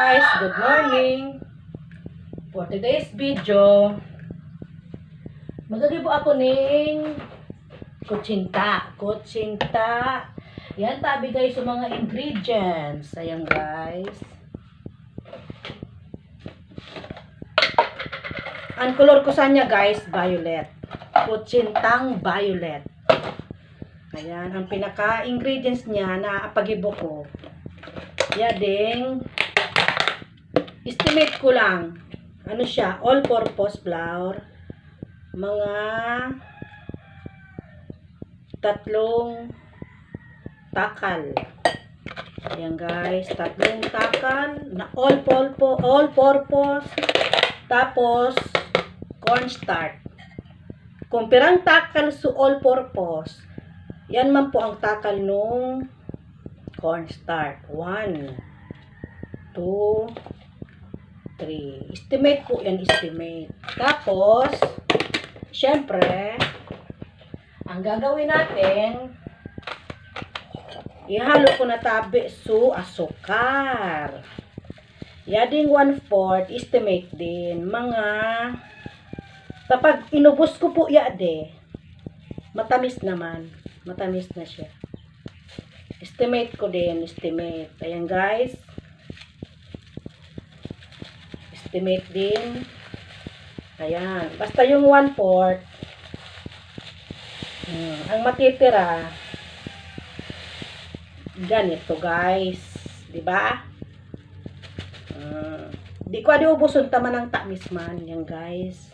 guys, good morning. For today's video, magagibo ako ning kutsinta. Yan tabi guys sa mga ingredients. Ayan guys. Ang color ko sa niya guys, violet. Kutsintang violet. Ayan, ang pinaka-ingredients niya na pagibo ko. Yading estimate ko lang. Ano siya? All-purpose flour. Mga 3 takal. Ayan guys, 3 takal na all-purpose. Tapos cornstarch. Kung pirang takal sa all-purpose, yan man po ang takal nung cornstarch. 1, 2, 3. Estimate po yan, estimate. Tapos, syempre, ang gagawin natin, ihalo ko na tabi su asukar. Yading 1/4, estimate din. Mga, kapag inubos ko po yade, matamis naman. Matamis na siya. Estimate ko din, estimate. Ayan guys. Estimate din. Ayan. Basta yung 1/4. Ang matitira, ganito guys. Diba? Di ko adi ubusun taman ng tamis man. Yan guys.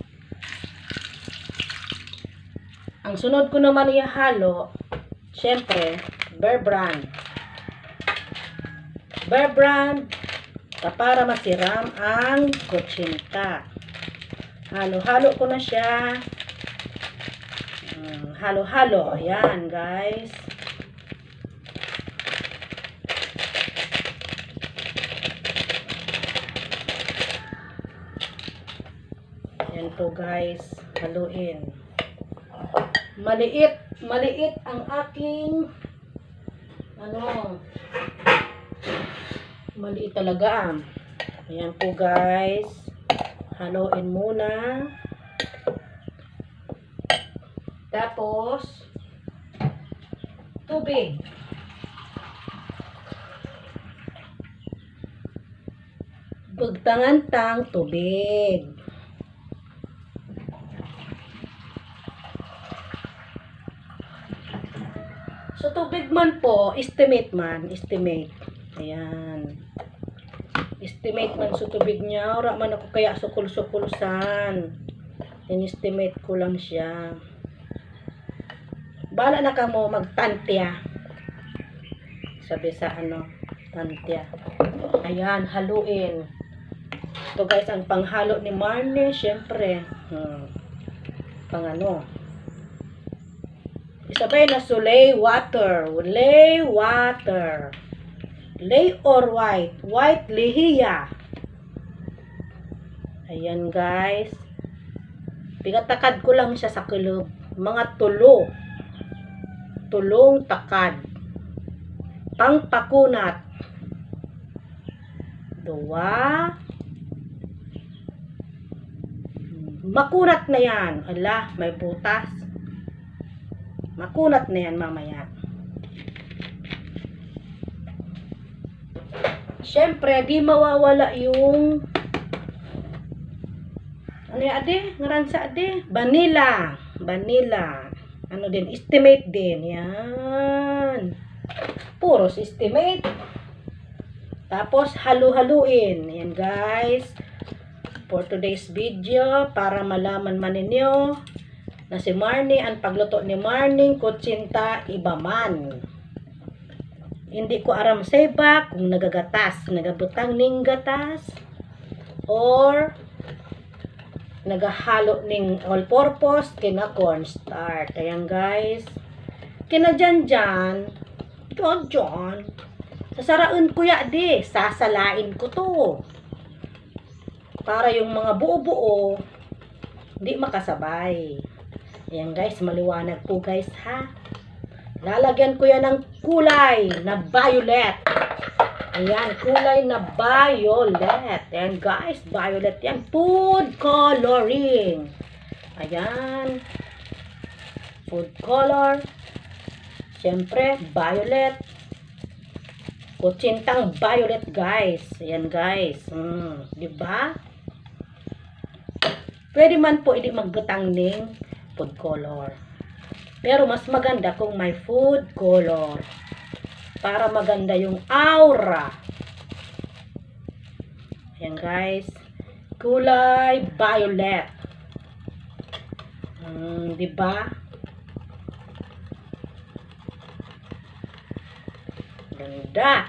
Ang sunod ko naman ihalo, syempre, Bear Brand. Bear Brand para masiram ang kutsinta. Halo-halo ko na siya. Halo-halo. Ayan, guys. Ayan po, guys. Haluin. Maliit ang aking maliit talaga. Ayan po guys, haluin muna, tapos tubig, bugtangan tubig. So, tubig man po, estimate man, estimate. Ayan. Estimate man sa tubig niya. Ora man ako kaya sukul-sukulusan. In-estimate ko lang siya. Bala na ka mo magtantya. Sabi sa tantya. Ayan, haluin. Ito guys, ang panghalo ni Marnie, syempre. Isabay na lay water. Lay water. Lay or white. White lihiya. Ayan guys. Pigatakad ko lang siya sa kulob. Mga tulong takad. Pangpakunat. 2. Makunat na yan. Ala, may butas. Makunat na yan mamaya. Siyempre, di mawawala yung ngaransa vanilla. Estimate din. Yan. Puros estimate. Tapos, halu-haluin. Yan guys. For today's video, para malaman man ninyo na si Marnie, ang pagluto ni Marnie, kutsinta, iba man. Hindi ko aram seba kung nagabutang ning gatas, or nagahalo ning all-purpose, kina cornstarch. Ayan guys. Kina dyan, sasarain ko di, sasalain ko to. Para yung mga buo-buo, hindi makasabay. Ayan guys, maliwanag po guys ha. Lalagyan ko yan ng kulay na violet. Ayan, kulay na violet. Ayan guys, violet yan. Food coloring. Ayan. Food color. Siyempre, violet. Kutsintang violet guys. Ayan guys. Diba? Pwede man po hindi magbutang ng food color. Pero mas maganda kung may food color. Para maganda yung aura. Ayan guys. Kulay violet. Diba? Ganda.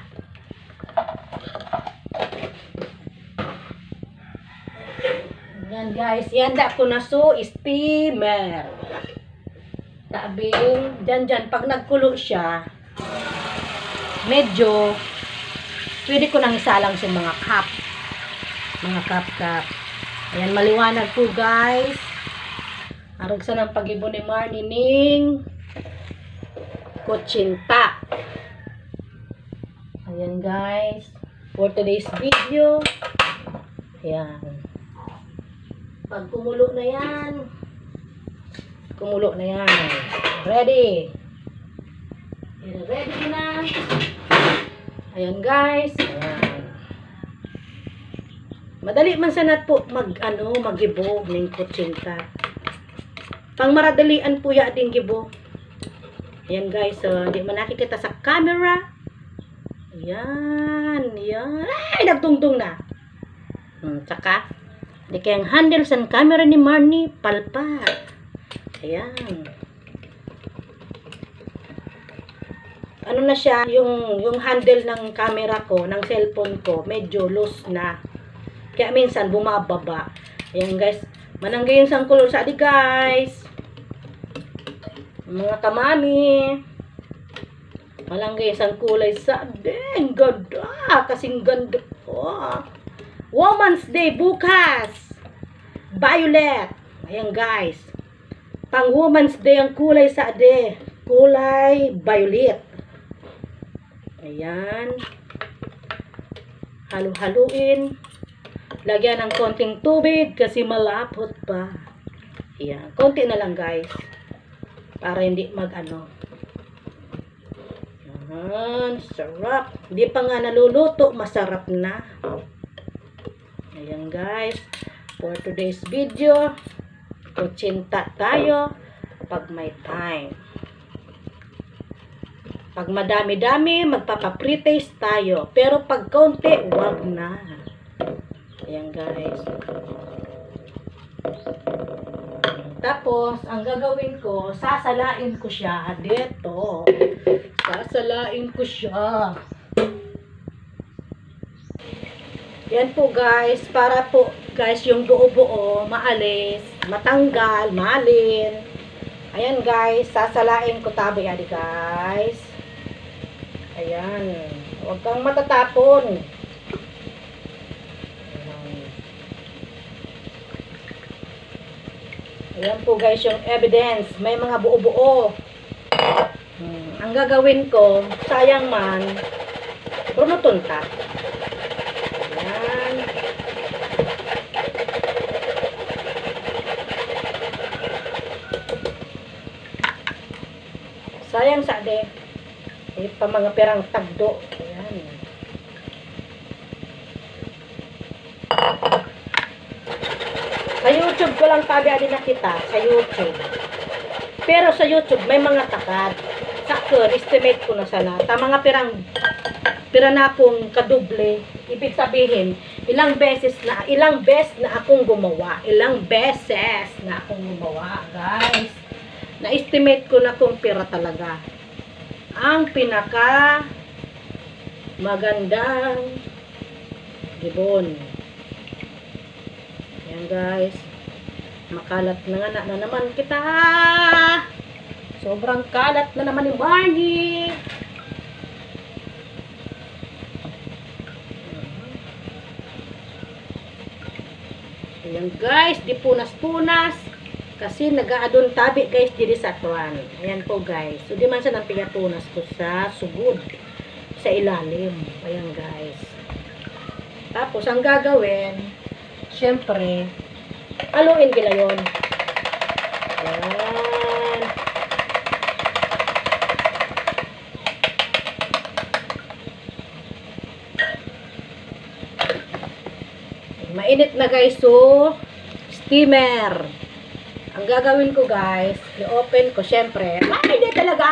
Yan guys. Ihanda ko na so steamer. Tabing. Dyan. Pag nagkulo siya, medyo pwede ko nang isalang sa mga cup. Mga cup. Ayan, maliwanag po guys. Arag sa ng pag-ibon ni Marnie ning kutsinta. Ayan guys. For today's video. Ayan. Pag kumulo na yan. Ready. Ready na. Ayan guys. Ayan. Madali man sanat po mag-ibog ng kutsinta. Pang maradalian po ya ding gibo. Ayan guys, hindi man nakikita sa camera. Ayan. Ay, nagtungtong na. Tsaka, di kayang handle sa camera ni Marnie, palpat. Ayan. Ano na siya, yung handle ng camera ko, ng cellphone ko, medyo loose na. Kaya minsan bumababa. Ayan guys, mananggay yung sangkulor sa adi guys. Mga kamami. Malanggay isang kulay sa adi. Ganda. Kasing ganda po. Woman's Day bukas. Violet. Ayan guys. Pang Woman's Day ang kulay sa adi. Kulay violet. Ayan. Halu-haluin. Lagyan ng konting tubig kasi malapot pa. Ayan. Konti na lang guys. Para hindi mag-ano. Ayan. Sarap. Hindi pa nga naluluto. Masarap na. Ayan guys. For today's video. Kutsinta tayo. Pag may time. Pag madami-dami, magpapa-pre-taste tayo. Pero pag kaunti, wag na. Ayan guys. Tapos, ang gagawin ko, sasalain ko siya dito. Sasalain ko siya. Yan po guys, para po guys yung buo-buo, maalis, matanggal, malin. Ayan guys, sasalain ko tabi adi guys. Ayan. Huwag kang matatapon. Ayan po guys yung evidence. May mga buo-buo. Ang gagawin ko, sayang man, brunutunta. Ayan. Sayang sa de. Pa mga perang tagdo. Ayan. Sa YouTube ko lang tabi ali nakita. Sa YouTube. Pero sa YouTube may mga takad. Sakto, estimate ko na sana. Ta mga pira na akong kaduble. Ibig sabihin, ilang beses na akong gumawa. Guys. Na-estimate ko na kung pira talaga. Ang pinaka magandang gibon. Ayan guys. Makalat na nga na naman kita. Sobrang kalat na naman ni Marnie. Ayan guys. Di punas-punas. Kasi nag-aadon tabi guys diri sa tuwan. Ayan po guys. So di man sa nang pigatunas ko sa sugod. Sa sa ilalim. Ayan guys. Tapos ang gagawin, syempre, haluin nila yun. Ayan. Mainit na guys, so steamer. Ang gagawin ko guys, i-open ko syempre. Mainit talaga!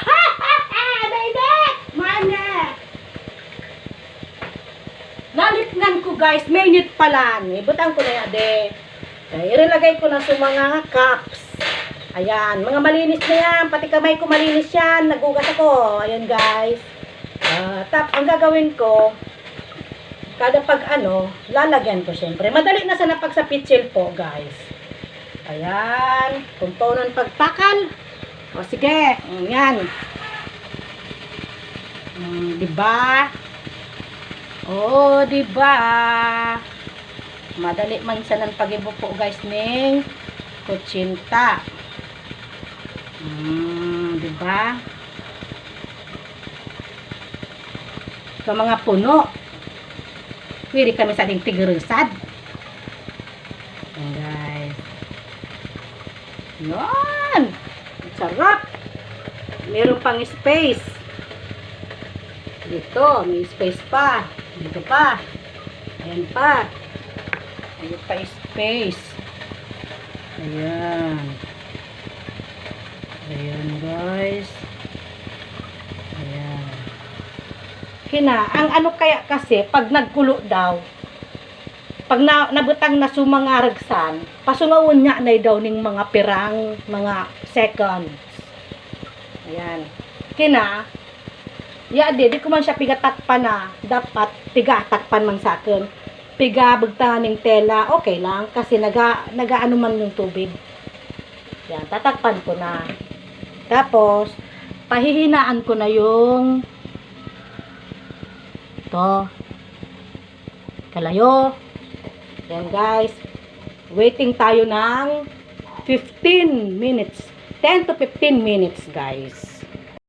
Mainit! Mainit! Nalitnan ko guys, mainit pala. Ibutan ko na yan, de. Irilagay ko na sa mga cups. Ayan, mga malinis na yan. Pati kamay ko malinis yan. Nagugas ako. Ayan guys. Ang gagawin ko, kada pag lalagyan ko syempre. Madali na sana pag sa pitchel po guys. Ayan, component pagtakal. O sige, yan. Diba? O, diba? Madali man sa ng pag-ibo po guys ning kutsinta. Diba? Ito mga puno. Pwede kami sa ding tigresad. Ayan guys. Yan. Sarap. Meron pang space. Dito, may space pa. Dito pa. Ayan pa. Ayan pa space. Ayan. Ayan guys. Ayan. Ang ano kaya kasi, pag nagkulo daw, pag nabutang na sumangaragsan, pasungawon niya na daw ning mga pirang, mga seconds. Ayan. Di ko man siya pigatakpan na, dapat pigatakpan man sa akin. Pigabagtangan ng tela, okay lang, kasi nagaano man yung tubig. Yan, tatakpan ko na. Tapos, pahihinaan ko na yung kalayo. Yan guys. Waiting tayo ng 15 minutes. 10 to 15 minutes guys.